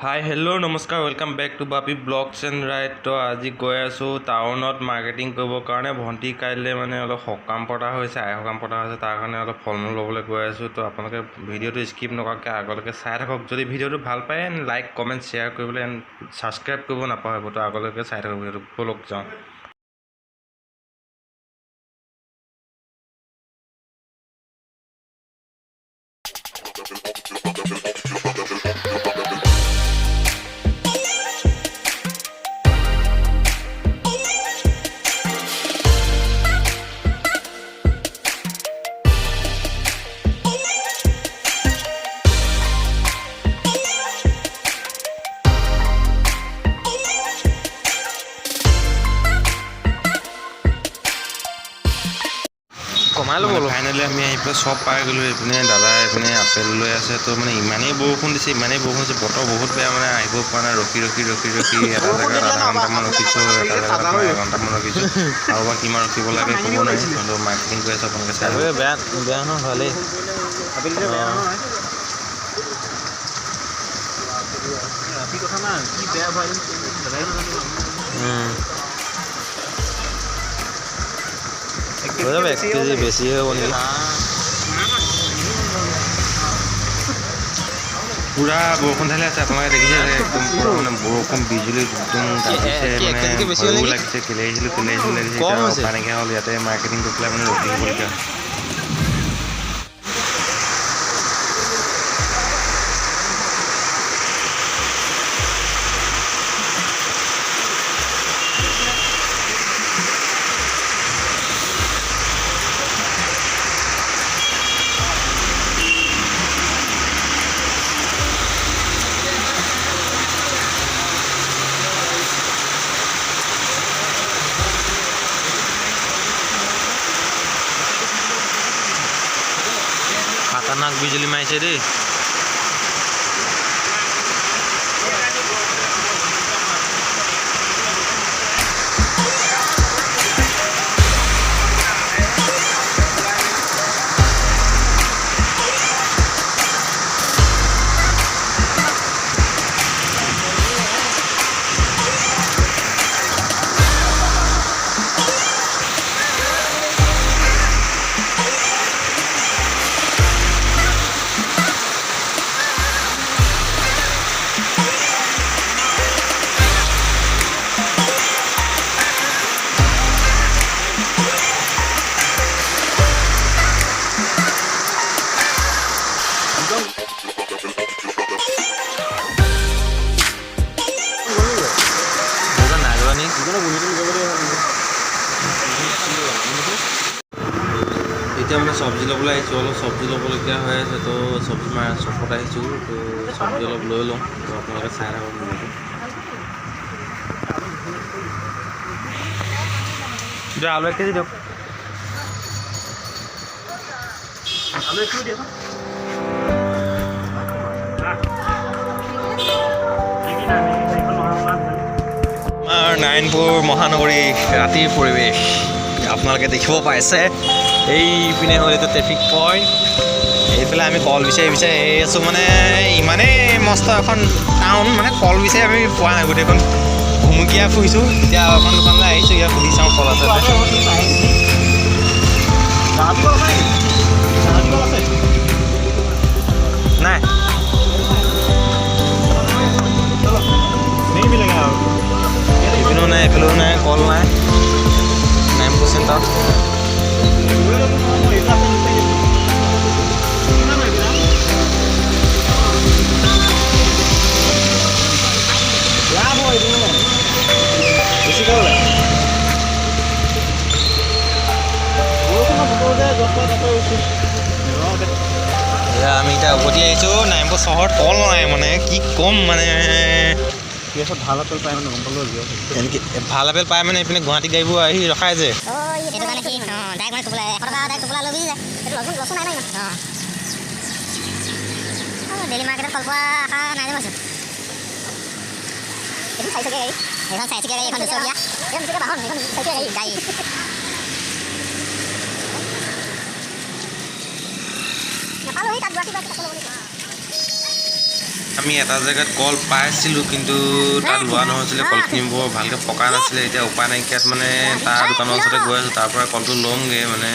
হাই hello' নমস্কাৰ welcome back to Bapi blogs and ride. তো আজি গৈ আছোঁ টাউনত মাৰ্কেটিং কৰিবৰ কাৰণে। ভণ্টি কাইলৈ মানে অলপ সকাম পতা হৈছে, আই সকাম পতা হৈছে, তাৰ কাৰণে অলপ ফল মূল ল'বলৈ গৈ আছোঁ। তো আপোনালোকে ভিডিঅ'টো স্কিপ নকৰাকৈ আগলৈকে চাই থাকক। যদি ভিডিঅ'টো ভাল পায় লাইক কমেণ্ট শ্বেয়াৰ কৰিবলৈ এণ্ড ছাবস্ক্ৰাইব কৰিব নাপাহৰিব। তো আগলৈকে চাই থাকক ভিডিঅ'টো, ব'লক যাওঁ। ফাইনেলি আমি আহি পেলাই চব পাই গ'লোঁ। এইপিনে দাদা এইপিনে আপেল লৈ আছে। তো মানে ইমানেই বৰষুণ দিছে, বতৰ বহুত বেয়া, মানে আহিব পৰা নাই। ৰখি এটা জেগাত আধা ঘণ্টামান ৰখিছোঁ, এটা জেগাত মই এঘণ্টামান ৰখিছোঁ। আৰু বা কিমান ৰখিব লাগে ক'ব নোৱাৰি। কিন্তু মাৰ্কেটিং কৰি আছোঁ, আপোনালোকে চাই বেয়া নহয়, ভালেই। এক কেজি বেছি হ'ব নেকি? পুৰা বৰষুণ ঢালি আছে, আপোনালোকে দেখিছে একদম পুৰা মানে বৰষুণ বিজুলী একদম গাজিছে, মানে ভয়ো লাগিছে। কেলে আহিছিলোঁ লাগিছে। এতিয়া উপায় নাইকিয়া হ'ল, ইয়াতে মাৰ্কেটিং কৰি পেলাই মানে ৰখি হ'বলগীয়া। খাতাৰনাক বিজুলী মাৰিছে দেই। এতিয়া মানে চব্জি ল'বলৈ আহিছোঁ, অলপ চব্জি ল'বলগীয়া হৈ আছে। তো চব্জি চকত আহিছোঁ, তো চব্জি অলপ লৈ লওঁ। তো আপোনালোকে চাই থাকক ভিডিঅ'টো। আলু 1 কেজি দিয়ক। আমাৰ নাৰায়ণপুৰ মহানগৰী ৰাতিৰ পৰিৱেশ আপোনালোকে দেখিব পাইছে। এইপিনে হ'ল এইটো ট্ৰেফিক পইণ্ট। এইফালে আমি কল বিচাৰি আছোঁ, মানে ইমানেই মস্ত এখন টাউন, মানে কল বিচাৰি আমি পোৱা নাই। গোটেইখন ঘুমুকীয়া ফুৰিছোঁ। এতিয়া এখন দোকানলৈ আহিছোঁ, ইয়াত সুধি চাওঁ কল আছে নাই। এইপিনেও নাই, এইফালেও নাই, কল নাই। নাৰায়ণপুৰ চেণ্টাৰত আমি এতিয়া উভতি আহিছোঁ। নাৰায়ণপুৰ চহৰত কল নাই, মানে কি ক'ম, মানে ভাল আপেল পায় মানে গম পালোঁ। এনেকৈ ভাল আপেল পায় মানে এইপিনে গুৱাহাটী গাড়ীবোৰ আহি ৰখাই যে। ডেইলি মাৰ্কেটত কল পোৱা আশা নাই যে কৈছোঁ। এইখন 4 চকীয়া গাড়ী, এইখন 4 চকীয়া গাড়ী, এইখন 2 চকীয়া, এইখন 2 চকীয়া বাহন, এইখন 4 চকীয়া গাড়ী। নাপালোঁ, তাত গুৱাহাটী আমি এটা জেগাত কল পাইছিলোঁ কিন্তু তাত লোৱা নহৈছিলে কলখিনি বৰ ভালকৈ পকা নাছিলে এতিয়া উপায় নাইকিয়াত মানে তাৰ দোকানৰ ওচৰতে গৈ আছোঁ তাৰ পৰা কলটো ল'মগৈ মানে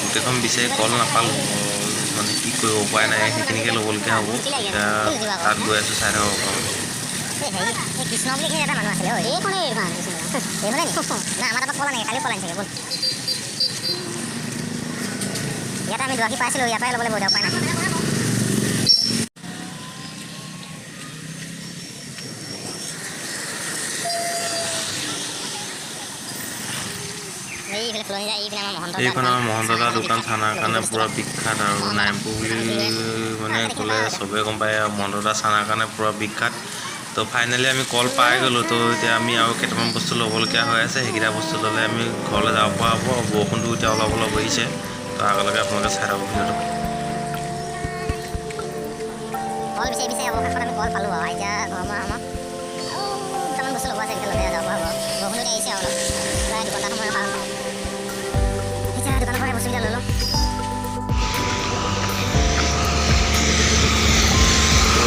গোটেইখন বিচাৰি কল নাপালোঁ মানে কি কৰিব উপায় নাই সেইখিনিকে ল'বলগীয়া হ'ব এতিয়া তাত গৈ আছোঁ চাই থাকক কৃষ্ণ বুলি এটা মানুহ আছিলে এইখনে এইখনে না আমাৰ তাৰপৰা পলা নেকি কালি পলাই চাগে ব'ল ইয়াতে আমি দুৱাকি পাইছিলোঁ ইয়াৰ পৰাই ল'বলৈ বহুত উপায় নাই এইখন আমাৰ মহন্তদাৰ দোকান চানাৰ কাৰণে পূৰা বিখ্যাত আৰু নাইমপুৰ বুলি মানে ক'লে চবেই গম পায় আৰু মহন্তদাৰ চানাৰ কাৰণে পূৰা বিখ্যাত তো ফাইনেলি আমি কল পাই গ'লোঁ তো এতিয়া আমি আৰু কেইটামান বস্তু ল'বলগীয়া হৈ আছে সেইকেইটা বস্তু ল'লে আমি ঘৰলৈ যাব পৰা হ'ব বৰষুণটো এতিয়া অলপ অলপ আহিছে তো আগলৈকে আপোনালোকে চাই থাকক ভিডিঅ'টো কল বিচাৰি বিচাৰি অৱশেষত আমি কল পালোঁ আৰু এতিয়া ঘৰমা আমাৰ দুটামান বস্তু ল'ব আছে সেইকেইটা ল'লে যাব পৰা হ'ব বৰষুণটো আহিছে আৰু অলপ প্ৰায় দুঘণ্টা সময় ৰখা হ'ল এতিয়া দোকানৰ পৰা বস্তুকেইটা লৈ লওঁ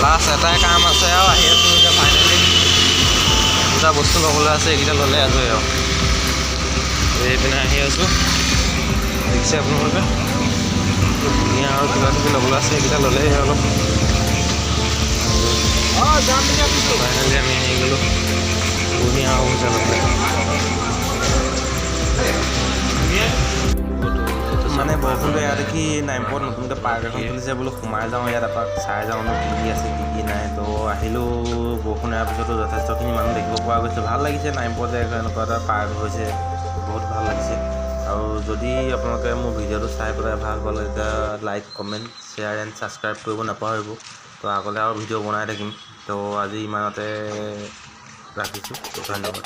লাষ্ট এটাই কাম আছে আৰু আহি আছোঁ এতিয়া ফাইনেলি দুটা বস্তু ল'বলৈ আছে এইকেইটা ল'লে আজৰি আৰু এইপিনে আহি আছোঁ দেখিছে আপোনালোকে ধুনীয়া আৰু কিবা কিবি ল'বলৈ আছে এইকেইটা ল'লেই অলপ ফাইনেলি আমি আহি গ'লোঁ ধুনীয়া আৰু হৈছে মানে বৰষুণটো এয়া দেখি নাইমপুৰত নতুনকৈ পাৰ্ক এখন খুলিছে বোলো সোমাই যাওঁ ইয়াত এপাক চাই যাওঁ কি কি আছে কি কি নাই তো আহিলোঁ বৰষুণ এয়াৰ পিছতো যথেষ্টখিনি মানুহ দেখিব পৰা গৈছে ভাল লাগিছে নাইমপুৰত যে এনেকুৱা এটা পাৰ্ক হৈছে বহুত ভাল লাগিছে আৰু যদি আপোনালোকে মোৰ ভিডিঅ'টো চাই পেলাই ভাল পালে তেতিয়া like comment share and subscribe কৰিব নাপাহৰিব তো আগলৈ আৰু ভিডিঅ' বনাই থাকিম তো আজি ইমানতে ৰাখিছোঁ ধন্যবাদ